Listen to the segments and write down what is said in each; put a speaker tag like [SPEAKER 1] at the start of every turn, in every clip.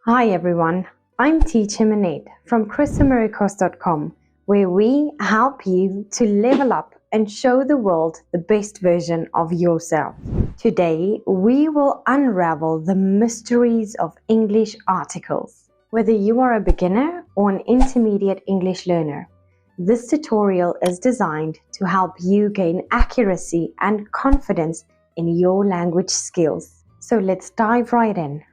[SPEAKER 1] Hi everyone, I'm Teacher Manette from ChrisaMaricos.com, where we help you to level up and show the world the best version of yourself. Today, we will unravel the mysteries of English articles. Whether you are a beginner or an intermediate English learner, this tutorial is designed to help you gain accuracy and confidence in your language skills. So let's dive right in.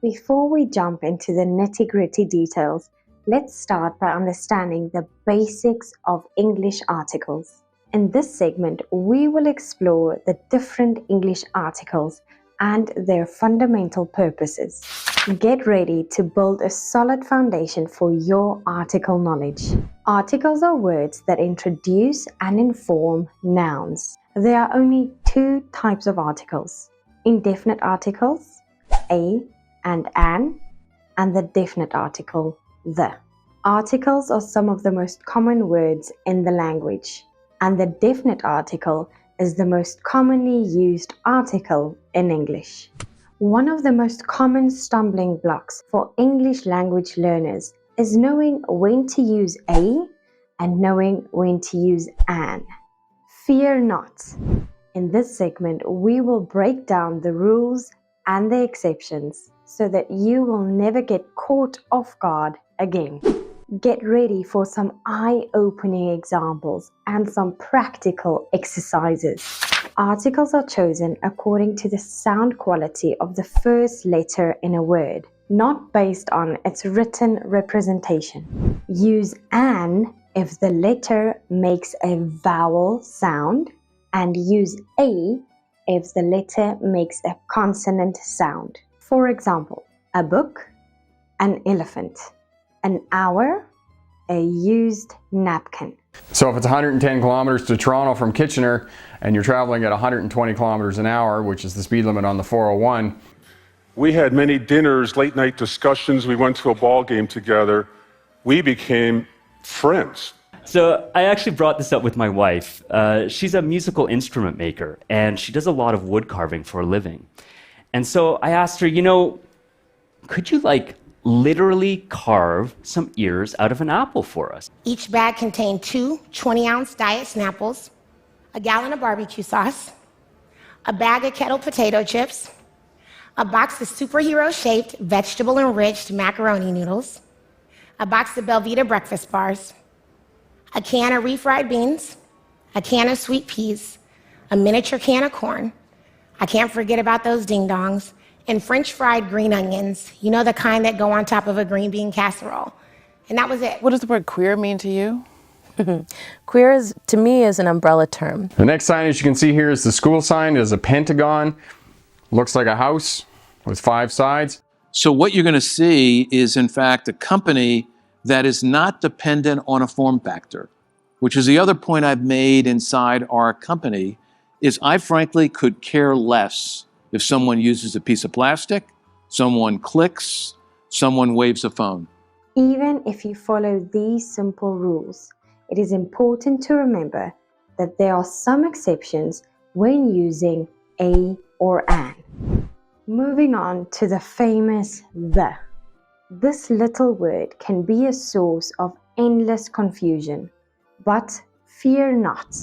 [SPEAKER 1] Before we jump into the nitty-gritty details, let's start by understanding the basics of English articles. In this segment, we will explore the different English articles and their fundamental purposes. Get ready to build a solid foundation for your article knowledge. Articles are words that introduce and inform nouns. There are only two types of articles: indefinite articles, a and an, and the definite article, the. Articles are some of the most common words in the language, and the definite article is the most commonly used article in English. One of the most common stumbling blocks for English language learners is knowing when to use a and knowing when to use an. Fear not. In this segment, we will break down the rules and the exceptions so that you will never get caught off guard again. Get ready for some eye-opening examples and some practical exercises. Articles are chosen according to the sound quality of the first letter in a word, not based on its written representation. Use an if the letter makes a vowel sound, and use a if the letter makes a consonant sound. For example, a book, an elephant, an hour, a used napkin.
[SPEAKER 2] So if it's 110 kilometers to Toronto from Kitchener and you're traveling at 120 kilometers an hour, which is the speed limit on the 401.
[SPEAKER 3] We had many dinners, late night discussions. We went to a ball game together. We became friends.
[SPEAKER 4] So I actually brought this up with my wife. She's a musical instrument maker, and she does a lot of wood carving for a living. And so I asked her, could you literally carve some ears out of an apple for us?
[SPEAKER 5] Each bag contained 2 20-ounce diet Snapples, a gallon of barbecue sauce, a bag of kettle potato chips, a box of superhero-shaped, vegetable-enriched macaroni noodles, a box of Belvita breakfast bars, a can of refried beans, a can of sweet peas, a miniature can of corn. I can't forget about those ding-dongs, and French fried green onions, the kind that go on top of a green bean casserole. And that was it.
[SPEAKER 6] What does the word queer mean to you?
[SPEAKER 7] Queer to me is an umbrella term.
[SPEAKER 2] The next sign, as you can see here, is the school sign. It is a pentagon. Looks like a house with 5 sides.
[SPEAKER 8] So what you're going to see is, in fact, a company that is not dependent on a form factor, which is the other point I've made inside our company, is I frankly could care less if someone uses a piece of plastic, someone clicks, someone waves a phone.
[SPEAKER 1] Even if you follow these simple rules, it is important to remember that there are some exceptions when using a or an. Moving on to the famous the. This little word can be a source of endless confusion, but fear not.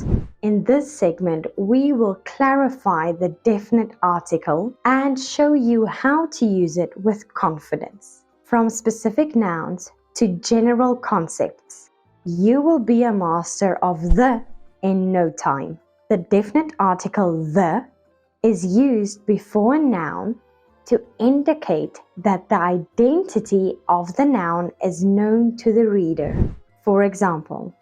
[SPEAKER 1] In this segment, we will clarify the definite article and show you how to use it with confidence. From specific nouns to general concepts, you will be a master of the in no time. The definite article the is used before a noun to indicate that the identity of the noun is known to the reader. For example,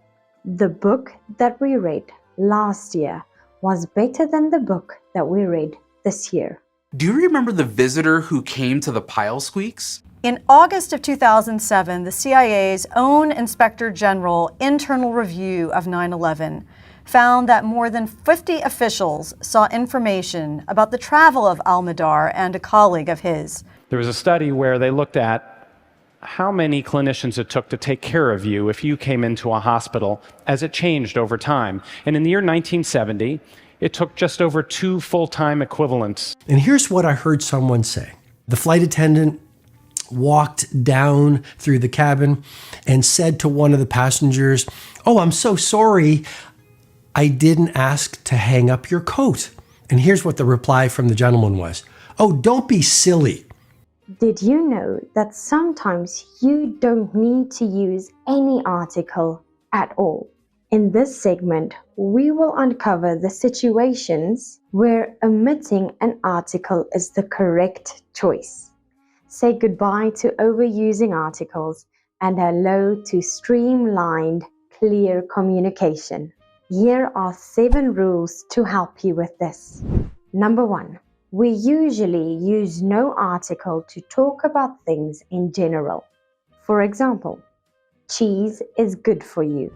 [SPEAKER 1] the book that we read last year was better than the book that we read this year.
[SPEAKER 9] Do you remember the visitor who came to the pile squeaks?
[SPEAKER 10] In August of 2007, the CIA's own Inspector General internal review of 9/11 found that more than 50 officials saw information about the travel of Al-Madar and a colleague of his.
[SPEAKER 11] There was a study where they looked at how many clinicians it took to take care of you if you came into a hospital as it changed over time. And in the year 1970, It took just over 2 full-time equivalents.
[SPEAKER 6] And here's what I heard someone say. The flight attendant walked down through the cabin and said to one of the passengers, "Oh, I'm so sorry. I didn't ask to hang up your coat." And here's what the reply from the gentleman was. "Oh, don't be silly."
[SPEAKER 1] Did you know that sometimes you don't need to use any article at all? In this segment, we will uncover the situations where omitting an article is the correct choice. Say goodbye to overusing articles and hello to streamlined, clear communication. Here are 7 rules to help you with this. Number 1. We usually use no article to talk about things in general. For example, cheese is good for you.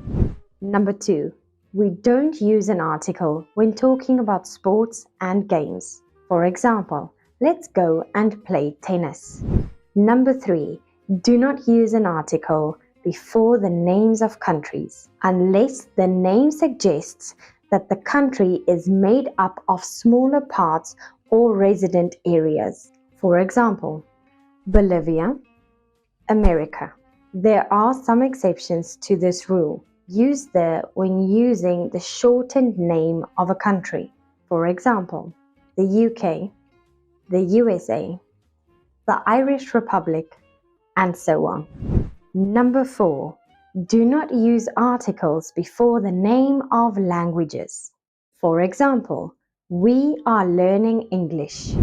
[SPEAKER 1] Number 2. We don't use an article when talking about sports and games. For example, let's go and play tennis. Number 3. Do not use an article before the names of countries, unless the name suggests that the country is made up of smaller parts or resident areas. For example, Bolivia, America. There are some exceptions to this rule. Use the when using the shortened name of a country. For example, the UK, the USA, the Irish Republic, and so on. Number 4. Do not use articles before the name of languages. For example, we are learning English.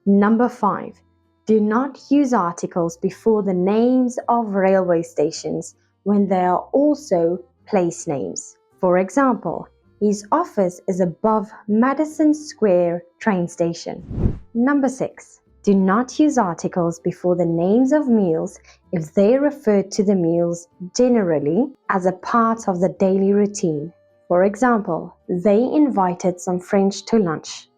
[SPEAKER 1] Number 5. Do not use articles before the names of railway stations when they are also place names. For example, his office is above Madison Square train station. Number 6. Do not use articles before the names of meals if they refer to the meals generally as a part of the daily routine. For example, they invited some French to lunch.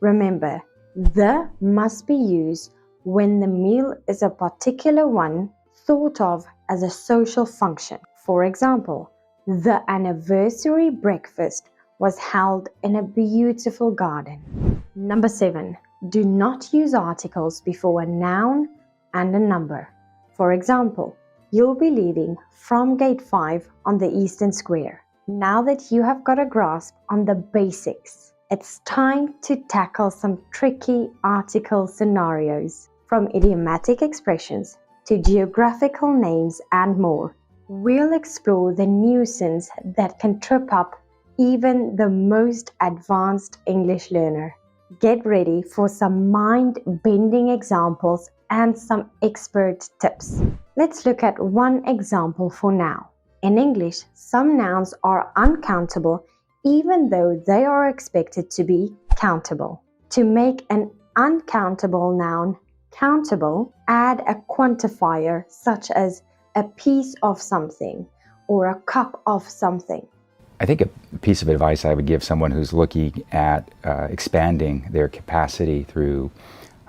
[SPEAKER 1] Remember, the must be used when the meal is a particular one thought of as a social function. For example, the anniversary breakfast was held in a beautiful garden. Number 7. Do not use articles before a noun and a number. For example, you'll be leaving from Gate 5 on the Eastern Square. Now that you have got a grasp on the basics, it's time to tackle some tricky article scenarios, from idiomatic expressions to geographical names and more. We'll explore the nuisance that can trip up even the most advanced English learner. Get ready for some mind-bending examples and some expert tips. Let's look at one example for now. In English, some nouns are uncountable even though they are expected to be countable. To make an uncountable noun countable, add a quantifier such as a piece of something or a cup of something.
[SPEAKER 12] I think a piece of advice I would give someone who's looking at expanding their capacity through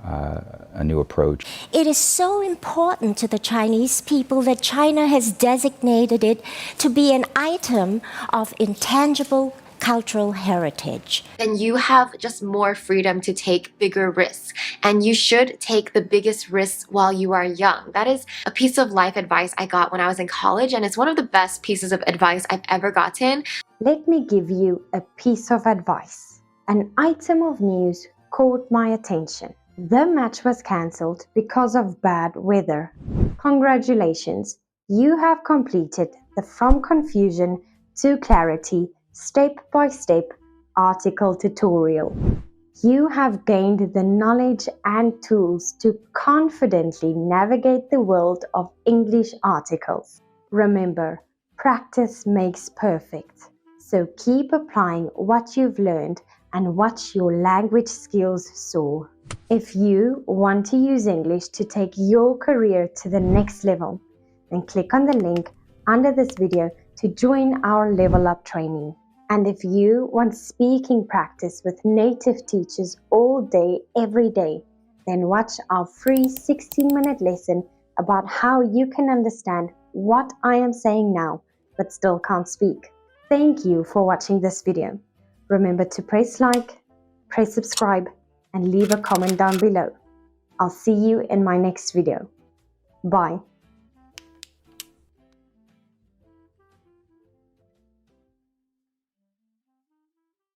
[SPEAKER 12] a new approach.
[SPEAKER 13] It is so important to the Chinese people that China has designated it to be an item of intangible cultural heritage.
[SPEAKER 14] Then you have just more freedom to take bigger risks, and you should take the biggest risks while you are young. That is a piece of life advice I got when I was in college, and it's one of the best pieces of advice I've ever gotten.
[SPEAKER 1] Let me give you a piece of advice. An item of news caught my attention. The match was cancelled because of bad weather. Congratulations, you have completed the From Confusion to Clarity step-by-step article tutorial. You have gained the knowledge and tools to confidently navigate the world of English articles. Remember, practice makes perfect. So keep applying what you've learned and watch your language skills soar. If you want to use English to take your career to the next level, then click on the link under this video to join our Level Up training. And if you want speaking practice with native teachers all day, every day, then watch our free 16-minute lesson about how you can understand what I am saying now, but still can't speak. Thank you for watching this video. Remember to press like, press subscribe, and leave a comment down below. I'll see you in my next video. Bye.